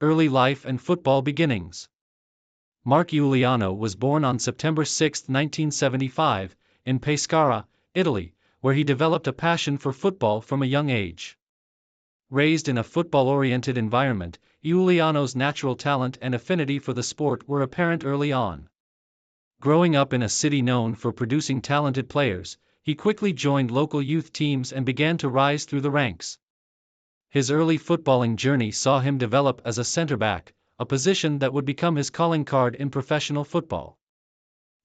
Early life and football beginnings. Mark Iuliano was born on September 6, 1975, in Pescara, Italy, where he developed a passion for football from a young age. Raised in a football-oriented environment, Iuliano's natural talent and affinity for the sport were apparent early on. Growing up in a city known for producing talented players, he quickly joined local youth teams and began to rise through the ranks. His early footballing journey saw him develop as a center-back, a position that would become his calling card in professional football.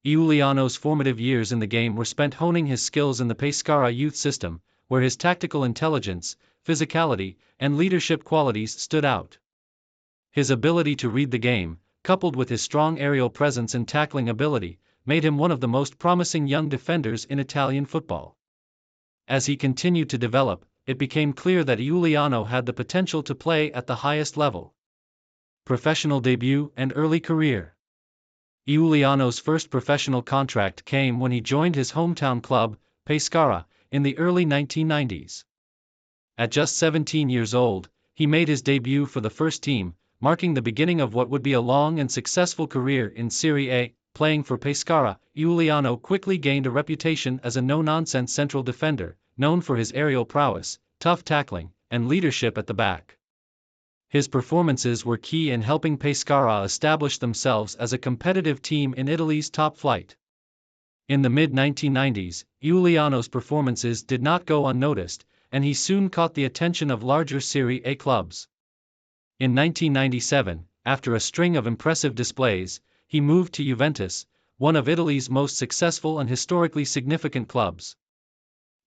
Iuliano's formative years in the game were spent honing his skills in the Pescara youth system, where his tactical intelligence, physicality, and leadership qualities stood out. His ability to read the game, coupled with his strong aerial presence and tackling ability, made him one of the most promising young defenders in Italian football. As he continued to develop, it became clear that Iuliano had the potential to play at the highest level. Professional debut and early career. Iuliano's first professional contract came when he joined his hometown club, Pescara, in the early 1990s. At just 17 years old, he made his debut for the first team, marking the beginning of what would be a long and successful career in Serie A. Playing for Pescara, Iuliano quickly gained a reputation as a no-nonsense central defender, known for his aerial prowess, tough tackling, and leadership at the back. His performances were key in helping Pescara establish themselves as a competitive team in Italy's top flight. In the mid-1990s, Iuliano's performances did not go unnoticed, and he soon caught the attention of larger Serie A clubs. In 1997, after a string of impressive displays, he moved to Juventus, one of Italy's most successful and historically significant clubs.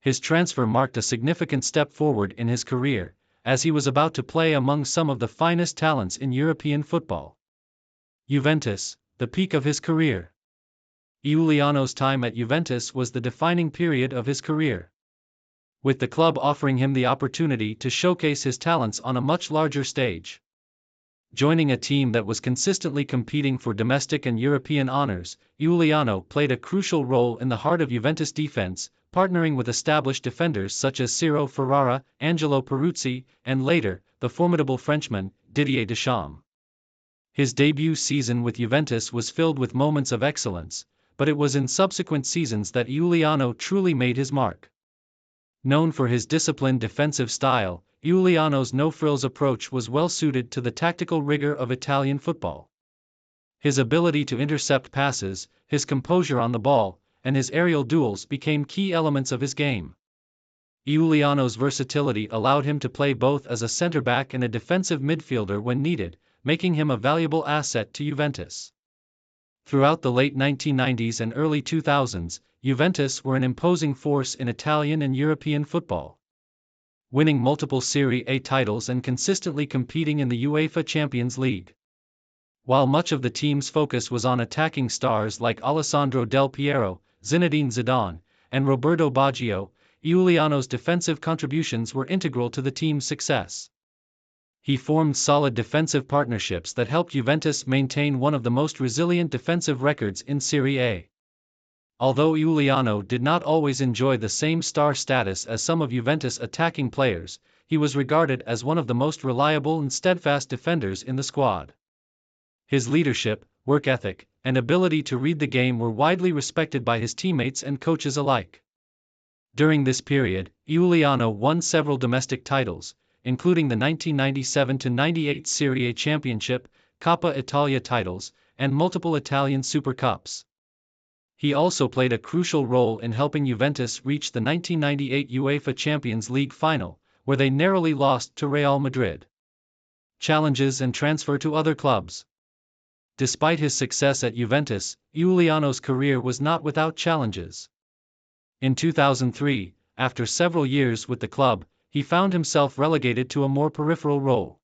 His transfer marked a significant step forward in his career, as he was about to play among some of the finest talents in European football. Juventus, the peak of his career. Iuliano's time at Juventus was the defining period of his career, with the club offering him the opportunity to showcase his talents on a much larger stage. Joining a team that was consistently competing for domestic and European honors, Iuliano played a crucial role in the heart of Juventus' defense, partnering with established defenders such as Ciro Ferrara, Angelo Peruzzi, and later, the formidable Frenchman, Didier Deschamps. His debut season with Juventus was filled with moments of excellence, but it was in subsequent seasons that Iuliano truly made his mark. Known for his disciplined defensive style, Iuliano's no-frills approach was well suited to the tactical rigor of Italian football. His ability to intercept passes, his composure on the ball, and his aerial duels became key elements of his game. Iuliano's versatility allowed him to play both as a center-back and a defensive midfielder when needed, making him a valuable asset to Juventus. Throughout the late 1990s and early 2000s, Juventus were an imposing force in Italian and European football, winning multiple Serie A titles and consistently competing in the UEFA Champions League. While much of the team's focus was on attacking stars like Alessandro Del Piero, Zinedine Zidane, and Roberto Baggio, Iuliano's defensive contributions were integral to the team's success. He formed solid defensive partnerships that helped Juventus maintain one of the most resilient defensive records in Serie A. Although Iuliano did not always enjoy the same star status as some of Juventus' attacking players, he was regarded as one of the most reliable and steadfast defenders in the squad. His leadership, work ethic, and ability to read the game were widely respected by his teammates and coaches alike. During this period, Iuliano won several domestic titles, including the 1997-98 Serie A Championship, Coppa Italia titles, and multiple Italian Super Cups. He also played a crucial role in helping Juventus reach the 1998 UEFA Champions League final, where they narrowly lost to Real Madrid. Challenges and transfer to other clubs. Despite his success at Juventus, Iuliano's career was not without challenges. In 2003, after several years with the club, he found himself relegated to a more peripheral role.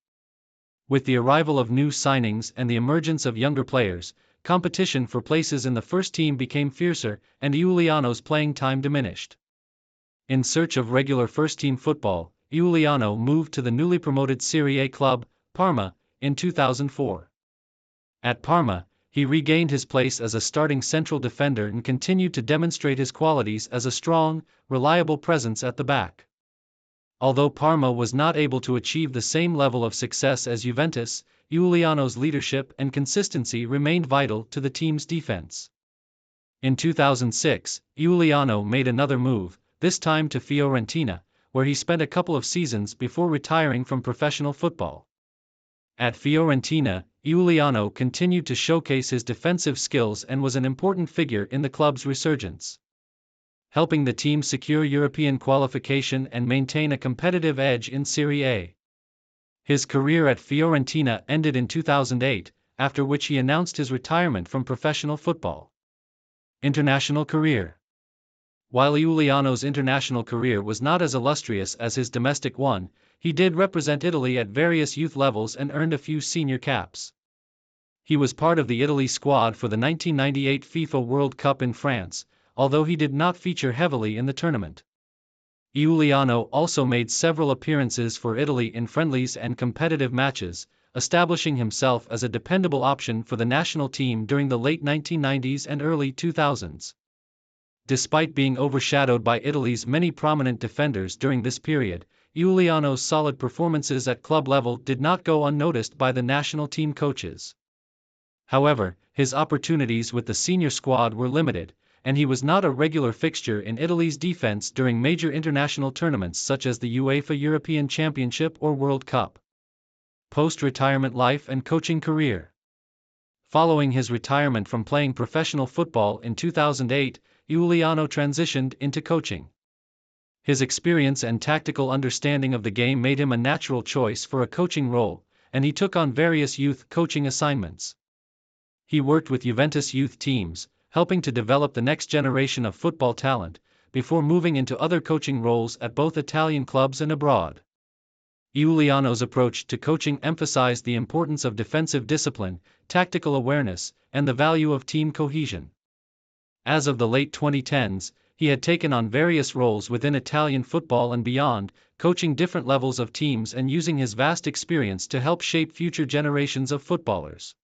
With the arrival of new signings and the emergence of younger players, competition for places in the first team became fiercer, and Iuliano's playing time diminished. In search of regular first-team football, Iuliano moved to the newly promoted Serie A club, Parma, in 2004. At Parma, he regained his place as a starting central defender and continued to demonstrate his qualities as a strong, reliable presence at the back. Although Parma was not able to achieve the same level of success as Juventus, Iuliano's leadership and consistency remained vital to the team's defense. In 2006, Iuliano made another move, this time to Fiorentina, where he spent a couple of seasons before retiring from professional football. At Fiorentina, Iuliano continued to showcase his defensive skills and was an important figure in the club's resurgence, helping the team secure European qualification and maintain a competitive edge in Serie A. His career at Fiorentina ended in 2008, after which he announced his retirement from professional football. International career. While Iuliano's international career was not as illustrious as his domestic one, he did represent Italy at various youth levels and earned a few senior caps. He was part of the Italy squad for the 1998 FIFA World Cup in France, although he did not feature heavily in the tournament. Iuliano also made several appearances for Italy in friendlies and competitive matches, establishing himself as a dependable option for the national team during the late 1990s and early 2000s. Despite being overshadowed by Italy's many prominent defenders during this period, Iuliano's solid performances at club level did not go unnoticed by the national team coaches. However, his opportunities with the senior squad were limited, and he was not a regular fixture in Italy's defense during major international tournaments such as the UEFA European Championship or World Cup. Post-retirement life and coaching career. Following his retirement from playing professional football in 2008, Iuliano transitioned into coaching. His experience and tactical understanding of the game made him a natural choice for a coaching role, and he took on various youth coaching assignments. He worked with Juventus youth teams, helping to develop the next generation of football talent, before moving into other coaching roles at both Italian clubs and abroad. Iuliano's approach to coaching emphasized the importance of defensive discipline, tactical awareness, and the value of team cohesion. As of the late 2010s, he had taken on various roles within Italian football and beyond, coaching different levels of teams and using his vast experience to help shape future generations of footballers.